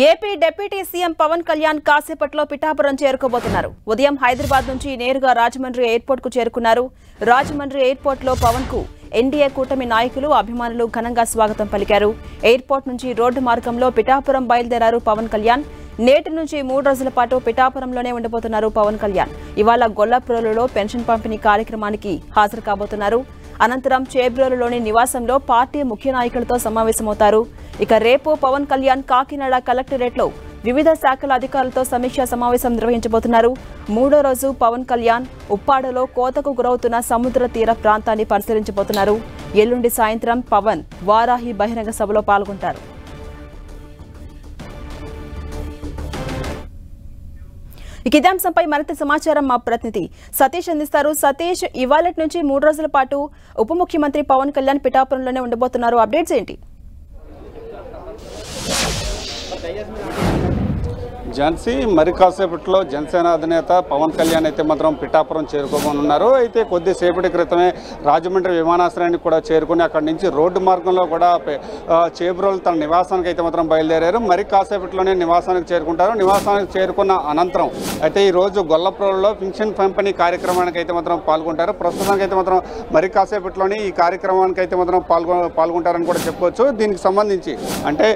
AP deputy CM Pawan Kalyan కాసేపట్లో పిఠాపురం చేరుకోబోతున్నారు. ఉదయం హైదరాబాద్ నుంచి నేరుగా రాజమండ్రి ఎయిర్పోర్ట్ కు చేరుకున్నారు. రాజమండ్రి ఎయిర్పోర్ట్ లో పవన్ కు ఎన్డీఏ కూటమి నాయకులు, అభిమానులు ఘనంగా స్వాగతం పలికారు. ఎయిర్పోర్ట్ నుంచి రోడ్డు మార్గంలో పిఠాపురం బయలుదేరారు పవన్ కళ్యాణ్. నేటి నుంచి 3 రోజుల పాటు పిఠాపురంలోనే ఉండబోతున్నారు పవన్ కళ్యాణ్. ఇవాళ గొల్లప్రోలులో పెన్షన్ పంపిణీ కార్యక్రమానికి హాజరు కాబోతున్నారు. అనంతరం చేబ్రోలులోని నివాసంలో పార్టీ ముఖ్య నాయకులతో సమావేశమవుతారు. ఇక రేపు పవన్ కళ్యాణ్ కాకినాడ కలెక్టరేట్లో వివిధ శాఖల అధికారులతో సమీక్షా సమావేశం నిర్వహించబోతున్నారు. 3వ రోజు పవన్ కళ్యాణ్ ఉప్పాడలో కోతకు గురవుతున్న సముద్ర తీర ప్రాంతాన్ని పరిశీలించబోతున్నారు. ఎల్లుండి సాయంత్రం పవన్ వారాహి బహిరంగ సభలో పాల్గొంటారు. ఇదే అంశంపై మరింత సమాచారం మా ప్రతినిధి సతీష్ అందిస్తారు. సతీష్, ఇవాళ నుంచి 3 రోజుల పాటు ఉప ముఖ్యమంత్రి పవన్ కళ్యాణ్ పిఠాపురంలోనే ఉండబోతున్నారు. అప్డేట్స్ ఏంటి? ఝాన్సీ, మరి కాసేపట్లో జనసేన అధినేత పవన్ కళ్యాణ్ అయితే మాత్రం పిఠాపురం చేరుకోనున్నారు. అయితే కొద్దిసేపటి క్రితమే రాజమండ్రి విమానాశ్రయానికి కూడా చేరుకుని అక్కడి నుంచి రోడ్డు మార్గంలో కూడా చేబ్రోలు తన నివాసానికి అయితే మాత్రం బయలుదేరారు. మరి కాసేపట్లోనే నివాసానికి చేరుకుంటారు. నివాసానికి చేరుకున్న అనంతరం అయితే ఈరోజు గొల్లప్రోలులో పెన్షన్ పంపిణీ కార్యక్రమానికి అయితే మాత్రం పాల్గొంటారు. ప్రస్తుతానికి అయితే మాత్రం మరి కాసేపట్లోనే ఈ కార్యక్రమానికి అయితే మాత్రం పాల్గొంటారని కూడా చెప్పుకోవచ్చు. దీనికి సంబంధించి అంటే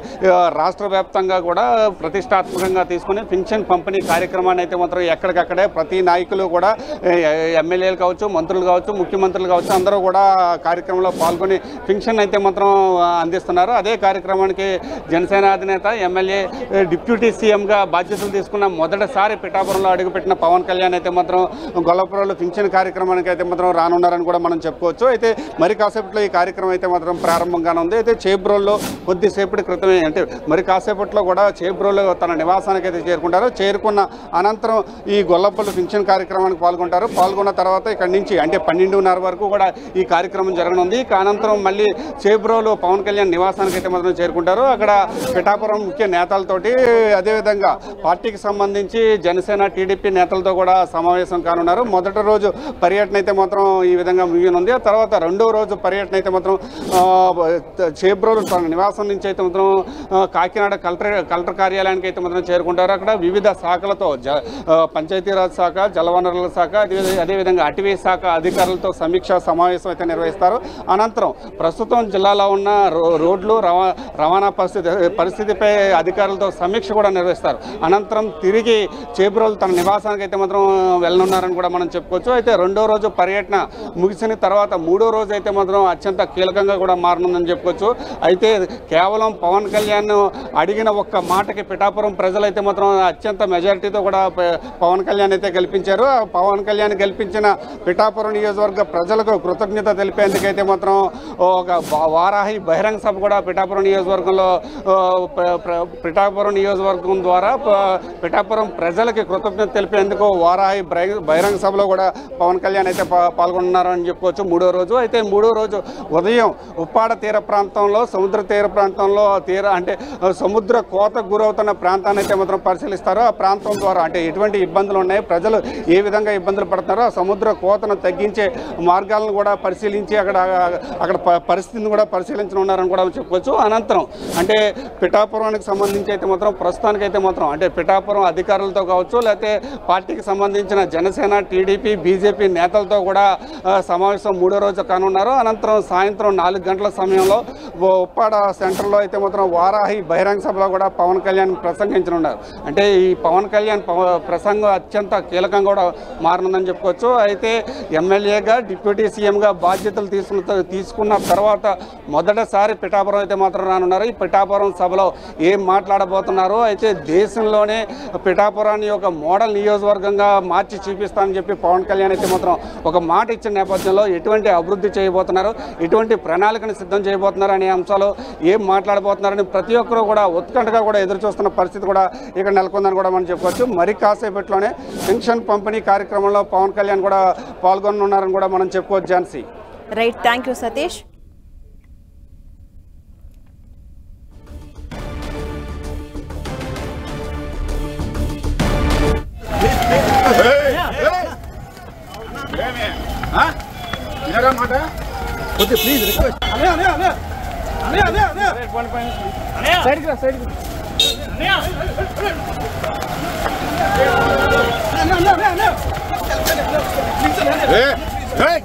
రాష్ట్ర వ్యాప్తంగా కూడా ప్రతిష్టాత్మకంగా తీసుకుని పెన్షన్ పంపిణీ కార్యక్రమాన్ని అయితే మాత్రం ఎక్కడికక్కడే ప్రతి నాయకులు కూడా ఎమ్మెల్యేలు కావచ్చు, మంత్రులు కావచ్చు, ముఖ్యమంత్రులు కావచ్చు, అందరూ కూడా కార్యక్రమంలో పాల్గొని పెన్షన్ అయితే మాత్రం అందిస్తున్నారు. అదే కార్యక్రమానికి జనసేన అధినేత ఎమ్మెల్యే డిప్యూటీ సీఎంగా బాధ్యతలు తీసుకున్న మొదటిసారి పిఠాపురంలో అడుగుపెట్టిన పవన్ కళ్యాణ్ అయితే మాత్రం గొల్లపురంలో పెన్షన్ కార్యక్రమానికి అయితే మాత్రం రానున్నారని కూడా మనం చెప్పుకోవచ్చు. అయితే మరి కాసేపట్లో ఈ కార్యక్రమం అయితే మాత్రం ప్రారంభంగానే ఉంది. అయితే చేబ్రోల్లో కొద్దిసేపటి క్రితమే అంటే మరి కాసేపట్లో కూడా చేబ్రోల్లో తన నివాసానికి అయితే చేరుకుంటారు. చేరుకున్న అనంతరం ఈ గొల్లపల్లి పెన్షన్ కార్యక్రమానికి పాల్గొంటారు. పాల్గొన్న తర్వాత ఇక్కడి నుంచి అంటే 12:30 వరకు కూడా ఈ కార్యక్రమం జరగనుంది. అనంతరం మళ్ళీ చేబ్రోలు పవన్ కళ్యాణ్ నివాసానికి అయితే మాత్రం చేరుకుంటారు. అక్కడ పిఠాపురం ముఖ్య నేతలతోటి అదేవిధంగా పార్టీకి సంబంధించి జనసేన, టీడీపీ నేతలతో కూడా సమావేశం కానున్నారు. మొదటి రోజు పర్యటన అయితే మాత్రం ఈ విధంగా ముగియనుంది. ఆ తర్వాత 2వ రోజు పర్యటన అయితే మాత్రం చేబ్రోలు తన నివాసం నుంచి అయితే మాత్రం కాకినాడ కలెక్టర్ కార్యాలయానికి అయితే మాత్రం చేరుకుంటారు. అక్కడ వివిధ శాఖలతో పంచాయతీరాజ్ శాఖ, జలవనరుల శాఖ, అదేవిధంగా అటవీ శాఖ అధికారులతో సమీక్షా సమావేశం అయితే నిర్వహిస్తారు. అనంతరం ప్రస్తుతం జిల్లాలో ఉన్న రోడ్లు రవాణా పరిస్థితిపై అధికారులతో సమీక్ష కూడా నిర్వహిస్తారు. అనంతరం తిరిగి చేబ్రోలు తన నివాసానికి అయితే మాత్రం వెళ్ళనున్నారని కూడా మనం చెప్పుకోవచ్చు. అయితే 2వ రోజు పర్యటన ముగిసిన తర్వాత 3వ రోజు అయితే మాత్రం అత్యంత కీలకంగా కూడా మారనుందని చెప్పుకోవచ్చు. అయితే కేవలం పవన్ కళ్యాణ్ అడిగిన ఒక్క మాటకి పిఠాపురం ప్రజలైతే మాత్రం అత్యంత మెజారిటీతో కూడా పవన్ కళ్యాణ్ అయితే గెలిపించారు. పవన్ కళ్యాణ్ గెలిపించిన పిఠాపురం నియోజకవర్గ ప్రజలకు కృతజ్ఞత తెలిపేందుకైతే మాత్రం ఒక వారాహి బహిరంగ సభ కూడా పిఠాపురం నియోజకవర్గం ద్వారా పిఠాపురం ప్రజలకి కృతజ్ఞత తెలిపేందుకు వారాహి బహిరంగ సభలో కూడా పవన్ కళ్యాణ్ అయితే పాల్గొన్నారని చెప్పుకోవచ్చు. 3వ రోజు అయితే 3వ రోజు ఉదయం ఉప్పాడ తీర ప్రాంతంలో సముద్ర తీర ప్రాంతంలో అంటే సముద్ర కోతకు గురవుతున్న ప్రాంతాన్ని అయితే మాత్రం పరిశీలిస్తారు. ఆ ప్రాంతం ద్వారా అంటే ఎటువంటి ఇబ్బందులు ఉన్నాయి, ప్రజలు ఏ విధంగా ఇబ్బందులు పడుతున్నారో ఆ సముద్ర కోతను తగ్గించే మార్గాలను కూడా పరిశీలించి అక్కడ పరిస్థితిని కూడా పరిశీలించనున్నారని కూడా చెప్పుకోవచ్చు. అనంతరం అంటే పిఠాపురానికి సంబంధించి అయితే మాత్రం ప్రస్తుతానికి అయితే మాత్రం అంటే పిఠాపురం అధికారులతో కావచ్చు, లేకపోతే పార్టీకి సంబంధించిన జనసేన, టీడీపీ, బీజేపీ నేతలతో కూడా సమావేశం 3వ రోజు కానున్నారు. అనంతరం సాయంత్రం 4 గంటల సమయంలో ఉప్పాడ సెంటర్లో అయితే మాత్రం వారాహి బహిరంగ సభలో కూడా పవన్ కళ్యాణ్ ప్రసంగించనున్నారు. అంటే ఈ పవన్ కళ్యాణ్ ప్రసంగం అత్యంత కీలకంగా కూడా మారనుందని చెప్పుకోవచ్చు. అయితే ఎమ్మెల్యేగా డిప్యూటీ సీఎంగా బాధ్యతలు తీసుకున్న తర్వాత మొదటిసారి పిఠాపురం అయితే మాత్రం రానున్నారు. ఈ పిఠాపురం సభలో ఏం మాట్లాడబోతున్నారు, అయితే దేశంలోనే పిఠాపురాన్ని ఒక మోడల్ నియోజకవర్గంగా మార్చి చూపిస్తానని చెప్పి పవన్ కళ్యాణ్ అయితే మాత్రం ఒక మాట ఇచ్చిన నేపథ్యంలో ఎటువంటి అభివృద్ధి చేయబోతున్నారు, ఎటువంటి ప్రణాళికను సిద్ధం చేయబోతున్నారు అనే అంశాలు ఏం మాట్లాడబోతున్నారని ప్రతి ఒక్కరూ కూడా ఉత్కంఠగా కూడా ఎదురు చూస్తున్న పరిస్థితి కూడా ఇక్కడ నెలకొందని కూడా మనం చెప్పుకోవచ్చు. మరి కాసేపట్లోనే పెన్షన్ పంపిణీ కార్యక్రమంలో పవన్ కళ్యాణ్ కూడా పాల్గొనున్నారని కూడా మనం చెప్పుకోవచ్చు. Jhansi, right, thank you Satish. Please request. సైడ్కి రా. Hey!